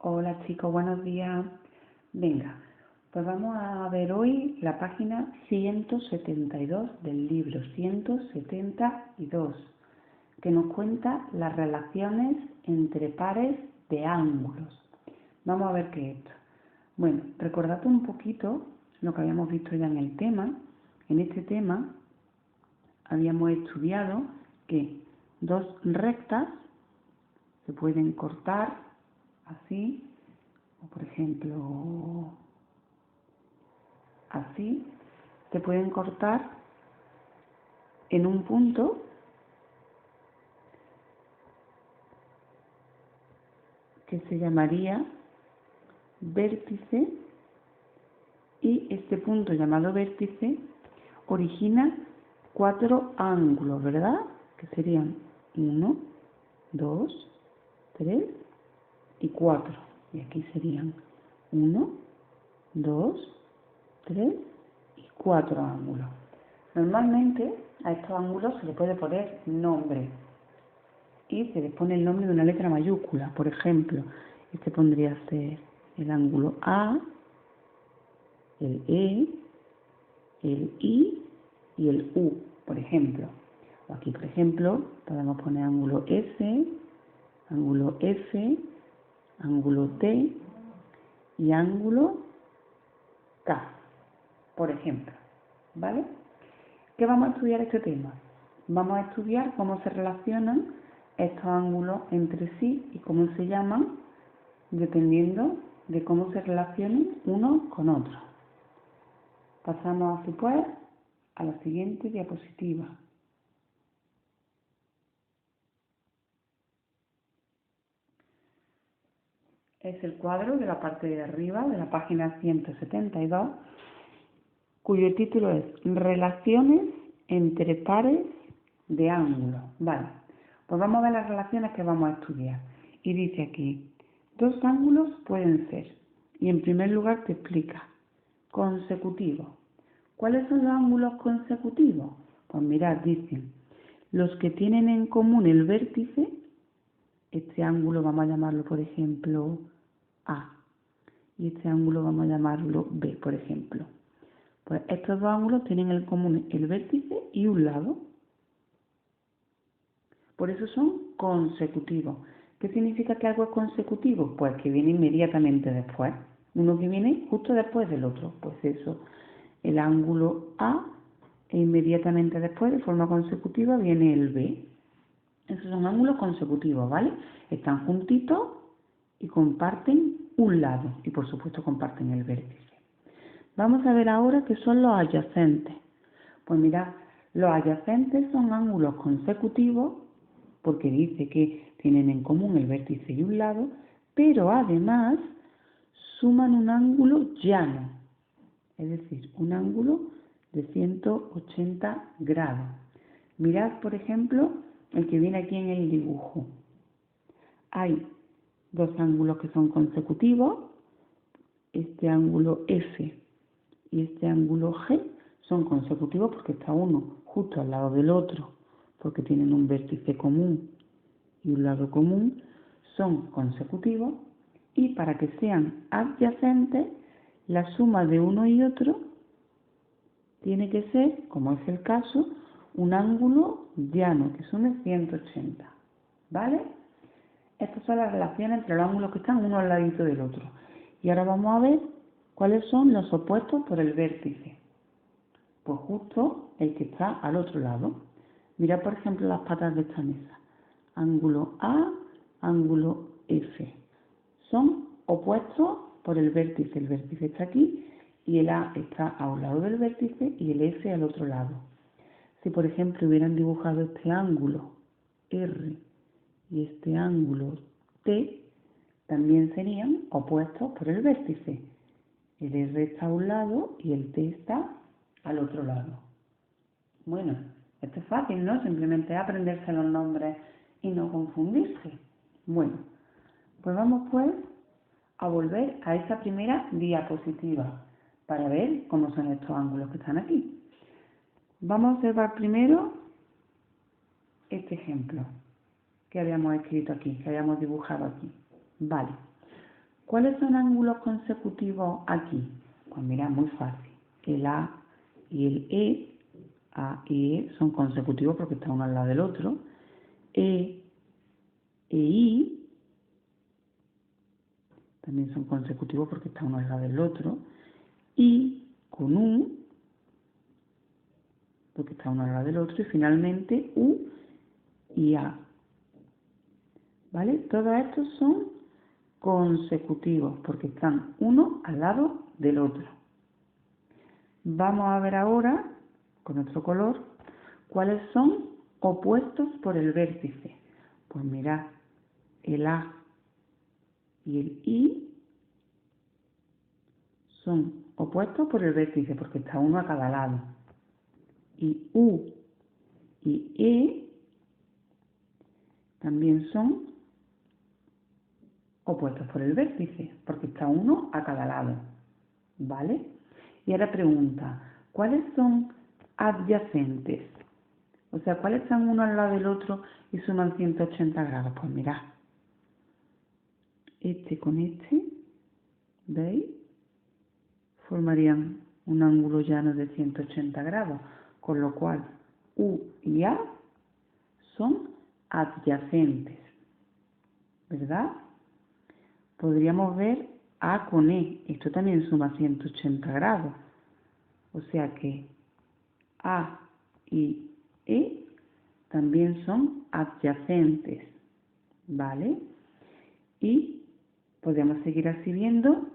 Hola chicos, buenos días. Venga, pues vamos a ver hoy la página 172 del libro 172, que nos cuenta las relaciones entre pares de ángulos. Vamos a ver qué es esto. Bueno, recordad un poquito lo que habíamos visto ya en el tema. En este tema habíamos estudiado que dos rectas se pueden cortar así, o por ejemplo así, se pueden cortar en un punto que se llamaría vértice, y este punto llamado vértice origina cuatro ángulos, ¿verdad? Que serían 1, 2, 3 y 4. Y aquí serían 1, 2, 3 y 4 ángulos. Normalmente a estos ángulos se le puede poner nombre y se les pone el nombre de una letra mayúscula. Por ejemplo, este podría ser el ángulo A, el E, el I y el U, por ejemplo. O aquí, por ejemplo, podemos poner ángulo S, ángulo F, ángulo T y ángulo K, por ejemplo. ¿Vale? ¿Qué vamos a estudiar este tema? Vamos a estudiar cómo se relacionan estos ángulos entre sí y cómo se llaman dependiendo de cómo se relacionen unos con otros. Pasamos así pues a la siguiente diapositiva. Es el cuadro de la parte de arriba de la página 172, cuyo título es Relaciones entre pares de ángulos. Vale, pues vamos a ver las relaciones que vamos a estudiar. Y dice aquí, dos ángulos pueden ser, y en primer lugar te explica, consecutivos. ¿Cuáles son los ángulos consecutivos? Pues mirad, dicen, los que tienen en común el vértice, este ángulo vamos a llamarlo, por ejemplo, A, y este ángulo vamos a llamarlo B, por ejemplo. Pues estos dos ángulos tienen en común el vértice y un lado. Por eso son consecutivos. ¿Qué significa que algo es consecutivo? Pues que viene inmediatamente después. Uno que viene justo después del otro. Pues eso, el ángulo A e inmediatamente después, de forma consecutiva, viene el B. Esos son ángulos consecutivos, ¿vale? Están juntitos y comparten un lado. Y por supuesto comparten el vértice. Vamos a ver ahora qué son los adyacentes. Pues mirad, los adyacentes son ángulos consecutivos porque dice que tienen en común el vértice y un lado, pero además suman un ángulo llano, es decir, un ángulo de 180 grados. Mirad, por ejemplo, el que viene aquí en el dibujo. Hay dos ángulos que son consecutivos, este ángulo F y este ángulo G son consecutivos porque está uno justo al lado del otro, porque tienen un vértice común y un lado común, son consecutivos, y para que sean adyacentes, la suma de uno y otro tiene que ser, como es el caso, un ángulo llano, que sume 180. ¿Vale? Estas son las relaciones entre los ángulos que están uno al ladito del otro. Y ahora vamos a ver cuáles son los opuestos por el vértice. Pues justo el que está al otro lado. Mirad, por ejemplo, las patas de esta mesa. Ángulo A, ángulo F. Son opuestos por el vértice. El vértice está aquí y el A está a un lado del vértice y el F al otro lado. Si, por ejemplo, hubieran dibujado este ángulo R y este ángulo T, también serían opuestos por el vértice. El R está a un lado y el T está al otro lado. Bueno, esto es fácil, ¿no? Simplemente aprenderse los nombres y no confundirse. Bueno, pues vamos pues a volver a esa primera diapositiva para ver cómo son estos ángulos que están aquí. Vamos a observar primero este ejemplo que habíamos escrito aquí, que habíamos dibujado aquí. Vale, ¿Cuáles son ángulos consecutivos aquí? Pues mira, muy fácil. El A y el E, A y E son consecutivos porque están uno al lado del otro. E I también son consecutivos porque están uno al lado del otro. Y con U, porque está uno al lado del otro. Y finalmente U y A. ¿Vale? Todos estos son consecutivos porque están uno al lado del otro. Vamos a ver ahora, con otro color, cuáles son opuestos por el vértice. Pues mirad, el A y el I son opuestos por el vértice porque está uno a cada lado. Y U y E también son opuestos por el vértice porque está uno a cada lado. ¿Vale? Y ahora pregunta, ¿cuáles son adyacentes? O sea, ¿cuáles están uno al lado del otro y suman 180 grados? Pues mirad, este con este, ¿veis? Formarían un ángulo llano de 180 grados, con lo cual U y A son adyacentes, ¿verdad? Podríamos ver A con E, esto también suma 180 grados, o sea que A y E también son adyacentes, ¿vale? Y podemos seguir así viendo.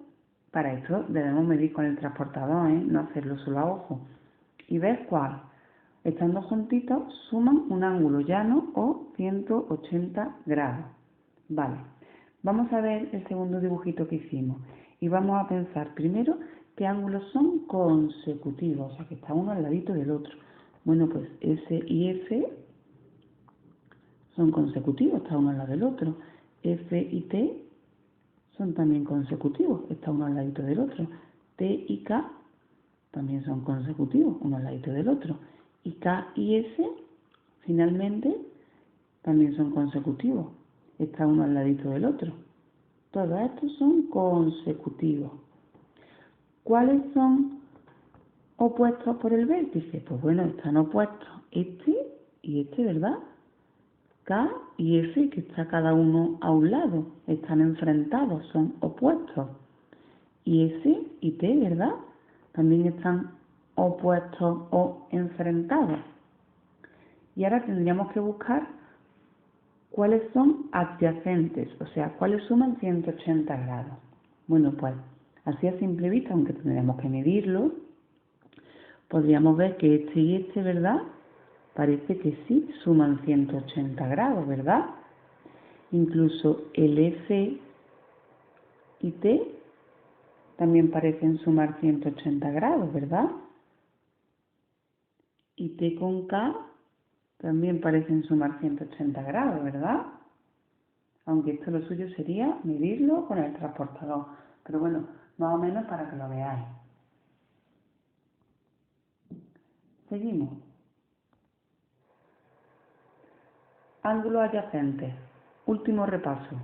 Para esto debemos medir con el transportador, no hacerlo solo a ojo. Y ver cuál. Estando juntitos suman un ángulo llano o 180 grados. Vale, vamos a ver el segundo dibujito que hicimos. Y vamos a pensar primero qué ángulos son consecutivos, o sea que está uno al ladito del otro. Bueno, pues S y F son consecutivos, está uno al lado del otro. F y T son también consecutivos, está uno al ladito del otro. T y K también son consecutivos, uno al ladito del otro. Y K y S, finalmente, también son consecutivos, está uno al ladito del otro. Todos estos son consecutivos. ¿Cuáles son opuestos por el vértice? Pues bueno, están opuestos este y este, ¿verdad? K y F, que está cada uno a un lado, están enfrentados, son opuestos. Y S y T, ¿verdad? También están opuestos o enfrentados. Y ahora tendríamos que buscar cuáles son adyacentes, o sea, cuáles suman 180 grados. Bueno, pues así a simple vista, aunque tendríamos que medirlo, podríamos ver que este y este, ¿verdad? Parece que sí suman 180 grados, ¿verdad? Incluso el F y T también parecen sumar 180 grados, ¿verdad? Y T con K también parecen sumar 180 grados, ¿verdad? Aunque esto lo suyo sería medirlo con el transportador. Pero bueno, más o menos para que lo veáis. Seguimos. Ángulos adyacentes. Último repaso.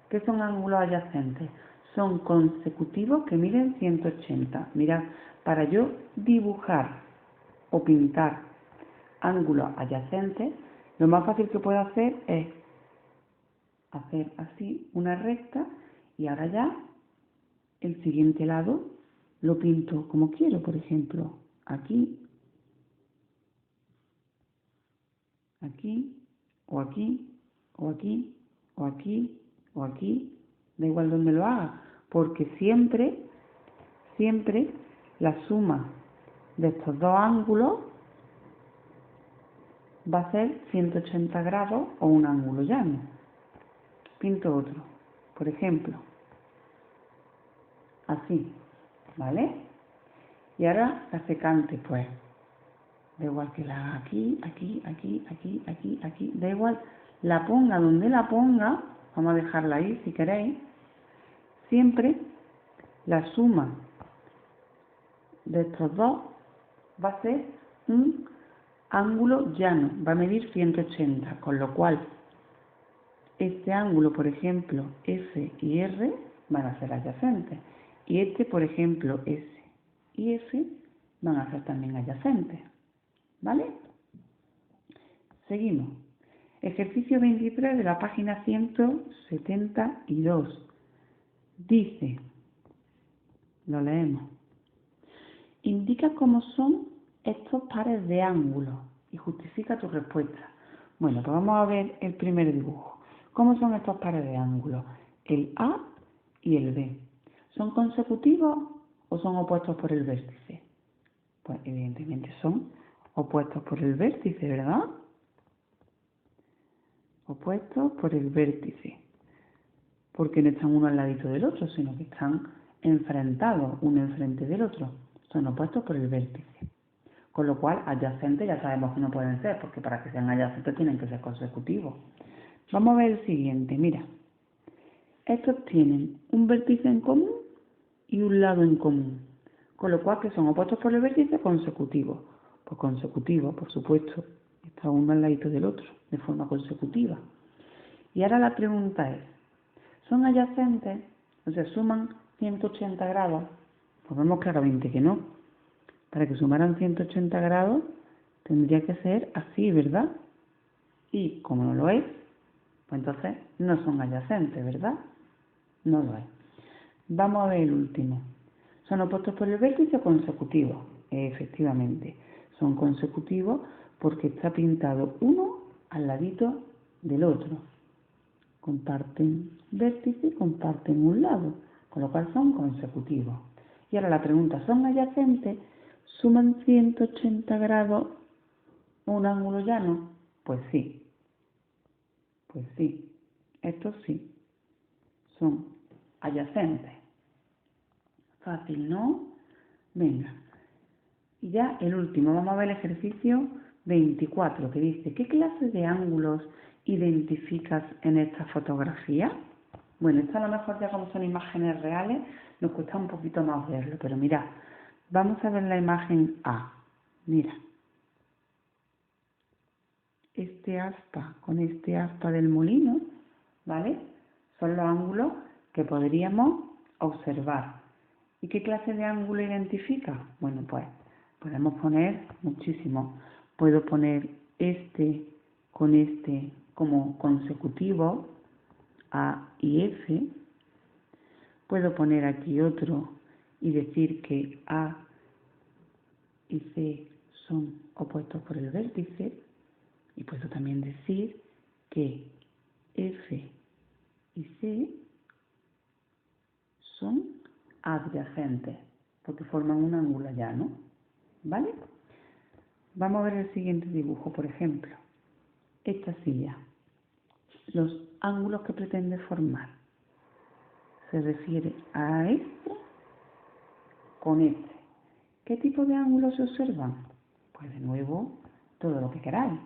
¿Qué son ángulos adyacentes? Son consecutivos que miden 180. Mirad, para yo dibujar o pintar ángulos adyacentes, lo más fácil que puedo hacer es hacer así una recta y ahora ya el siguiente lado lo pinto como quiero, por ejemplo, aquí, aquí, o aquí, o aquí, o aquí, o aquí, da igual donde lo haga, porque siempre la suma de estos dos ángulos va a ser 180 grados o un ángulo llano. Pinto otro, por ejemplo, así, ¿vale? Y ahora la secante, pues, da igual que la haga aquí, aquí, aquí, aquí, aquí, aquí, da igual, la ponga donde la ponga, vamos a dejarla ahí si queréis, siempre la suma de estos dos va a ser un ángulo llano, va a medir 180, con lo cual este ángulo, por ejemplo, F y R, van a ser adyacentes. Y este, por ejemplo, S y F van a ser también adyacentes. ¿Vale? Seguimos. Ejercicio 23 de la página 172. Dice, lo leemos. Indica cómo son estos pares de ángulos y justifica tu respuesta. Bueno, pues vamos a ver el primer dibujo. ¿Cómo son estos pares de ángulos? El A y el B. ¿Son consecutivos o son opuestos por el vértice? Pues evidentemente son opuestos por el vértice, ¿verdad? Opuestos por el vértice. Porque no están uno al ladito del otro, sino que están enfrentados, uno enfrente del otro. Son opuestos por el vértice. Con lo cual, adyacentes ya sabemos que no pueden ser, porque para que sean adyacentes tienen que ser consecutivos. Vamos a ver el siguiente, mira. Estos tienen un vértice en común y un lado en común. Con lo cual, que son opuestos por el vértice consecutivos. Pues consecutivos, por supuesto, está uno al ladito del otro, de forma consecutiva. Y ahora la pregunta es, ¿son adyacentes? O sea, ¿suman 180 grados? Pues vemos claramente que no. Para que sumaran 180 grados tendría que ser así, ¿verdad? Y como no lo es, pues entonces no son adyacentes, ¿verdad? No lo es. Vamos a ver el último. ¿Son opuestos por el vértice o consecutivos? Efectivamente, son consecutivos porque está pintado uno al ladito del otro. Comparten vértice y comparten un lado, con lo cual son consecutivos. Y ahora la pregunta, ¿son adyacentes? ¿Suman 180 grados un ángulo llano? Pues sí. Pues sí. Estos sí. Son adyacentes. Fácil, ¿no? Venga. Y ya el último. Vamos a ver el ejercicio 24 que dice, ¿qué clase de ángulos identificas en esta fotografía? Bueno, esto a lo mejor ya como son imágenes reales nos cuesta un poquito más verlo, pero mirad, vamos a ver la imagen A. Mira, este aspa con este aspa del molino, ¿vale? Son los ángulos que podríamos observar. ¿Y qué clase de ángulo identifica? Bueno, pues podemos poner muchísimos. Puedo poner este con este como consecutivos, A y F. Puedo poner aquí otro y decir que A y C son opuestos por el vértice. Y puedo también decir que F y C son adyacentes, porque forman un ángulo llano, ¿vale? Vamos a ver el siguiente dibujo, por ejemplo. Esta silla. Los ángulos que pretende formar. Se refiere a este con este. ¿Qué tipo de ángulos se observan? Pues de nuevo, todo lo que queráis.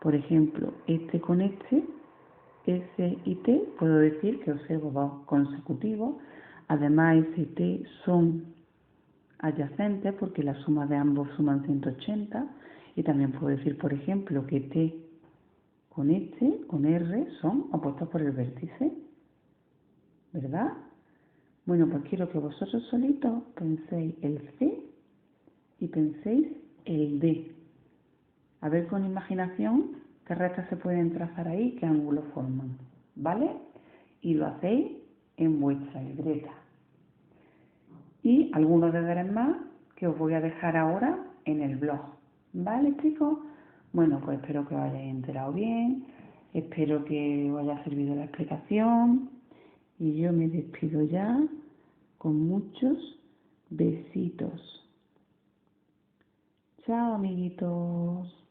Por ejemplo, este con este, S y T, puedo decir que observo dos consecutivos. Además, S y T son adyacentes porque la suma de ambos suman 180. Y también puedo decir, por ejemplo, que T con este, con R, son opuestos por el vértice. ¿Verdad? Bueno, pues quiero que vosotros solitos penséis el C y penséis el D. A ver con imaginación qué rectas se pueden trazar ahí, qué ángulos forman, ¿vale? Y lo hacéis en vuestra libreta. Y algunos deberes más que os voy a dejar ahora en el blog, ¿vale, chicos? Bueno, pues espero que os hayáis enterado bien, espero que os haya servido la explicación y yo me despido ya con muchos besitos. Chao, amiguitos.